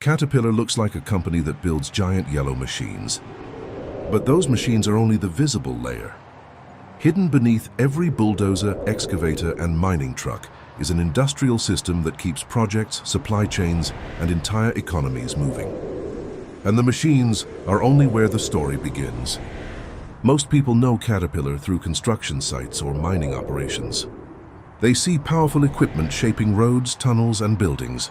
Caterpillar looks like a company that builds giant yellow machines. But those machines are only the visible layer. Hidden beneath every bulldozer, excavator, and mining truck is an industrial system that keeps projects, supply chains, and entire economies moving. And the machines are only where the story begins. Most people know Caterpillar through construction sites or mining operations. They see powerful equipment shaping roads, tunnels, and buildings.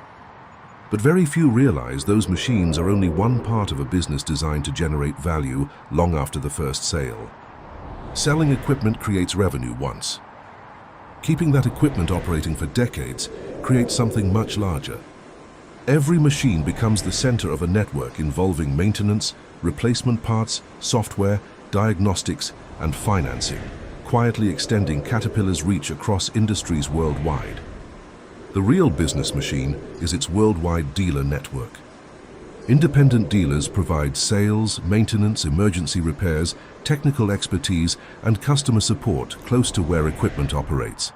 But very few realize those machines are only one part of a business designed to generate value long after the first sale. Selling equipment creates revenue once. Keeping that equipment operating for decades creates something much larger. Every machine becomes the center of a network involving maintenance, replacement parts, software, diagnostics, and financing, quietly extending Caterpillar's reach across industries worldwide. The real business machine is its worldwide dealer network. Independent dealers provide sales, maintenance, emergency repairs, technical expertise, and customer support close to where equipment operates.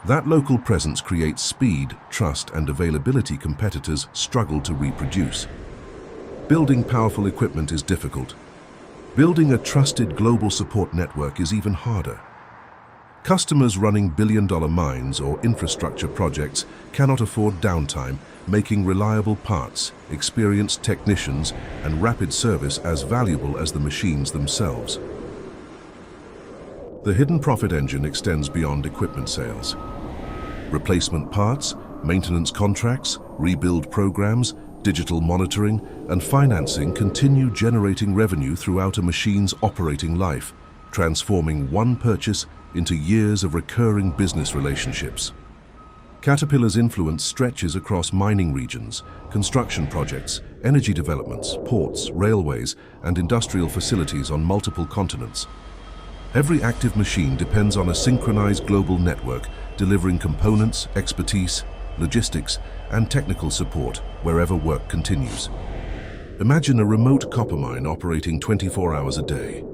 That local presence creates speed, trust, and availability competitors struggle to reproduce. Building powerful equipment is difficult. Building a trusted global support network is even harder. Customers running billion-dollar mines or infrastructure projects cannot afford downtime, making reliable parts, experienced technicians, and rapid service as valuable as the machines themselves. The hidden profit engine extends beyond equipment sales. Replacement parts, maintenance contracts, rebuild programs, digital monitoring, and financing continue generating revenue throughout a machine's operating life, transforming one purchase into years of recurring business relationships. Caterpillar's influence stretches across mining regions, construction projects, energy developments, ports, railways, and industrial facilities on multiple continents. Every active machine depends on a synchronized global network delivering components, expertise, logistics, and technical support wherever work continues. Imagine a remote copper mine operating 24 hours a day.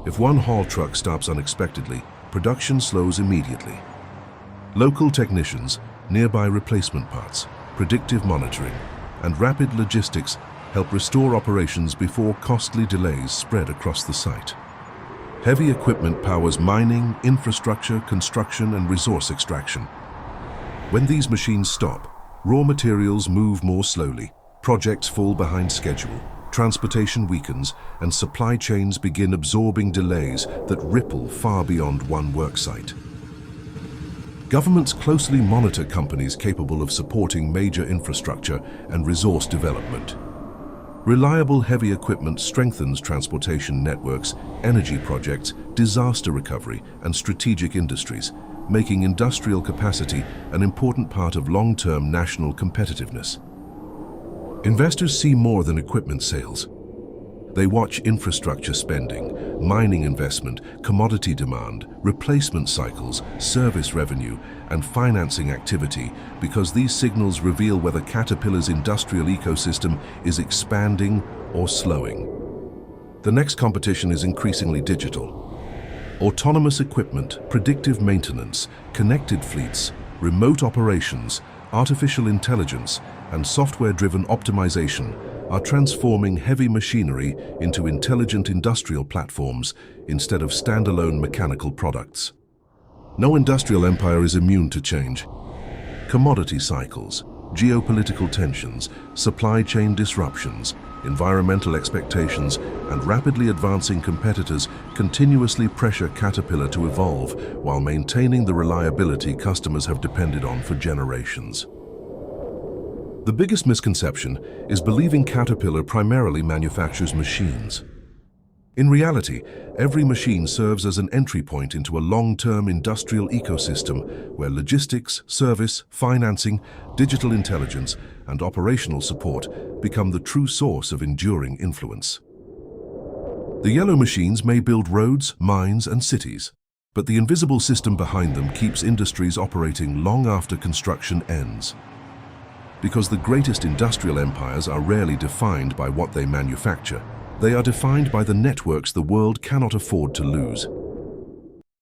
If one haul truck stops unexpectedly, production slows immediately. Local technicians, nearby replacement parts, predictive monitoring, and rapid logistics help restore operations before costly delays spread across the site. Heavy equipment powers mining, infrastructure, construction, and resource extraction. When these machines stop, raw materials move more slowly, projects fall behind schedule, transportation weakens, and supply chains begin absorbing delays that ripple far beyond one worksite. Governments closely monitor companies capable of supporting major infrastructure and resource development. Reliable heavy equipment strengthens transportation networks, energy projects, disaster recovery, and strategic industries, making industrial capacity an important part of long-term national competitiveness. Investors see more than equipment sales. They watch infrastructure spending, mining investment, commodity demand, replacement cycles, service revenue, and financing activity because these signals reveal whether Caterpillar's industrial ecosystem is expanding or slowing. The next competition is increasingly digital. Autonomous equipment, predictive maintenance, connected fleets, remote operations, artificial intelligence, and software-driven optimization are transforming heavy machinery into intelligent industrial platforms instead of standalone mechanical products. No industrial empire is immune to change. Commodity cycles, geopolitical tensions, supply chain disruptions, environmental expectations, and rapidly advancing competitors continuously pressure Caterpillar to evolve while maintaining the reliability customers have depended on for generations. The biggest misconception is believing Caterpillar primarily manufactures machines. In reality, every machine serves as an entry point into a long-term industrial ecosystem where logistics, service, financing, digital intelligence, and operational support become the true source of enduring influence. The yellow machines may build roads, mines, and cities, but the invisible system behind them keeps industries operating long after construction ends. Because the greatest industrial empires are rarely defined by what they manufacture, they are defined by the networks the world cannot afford to lose.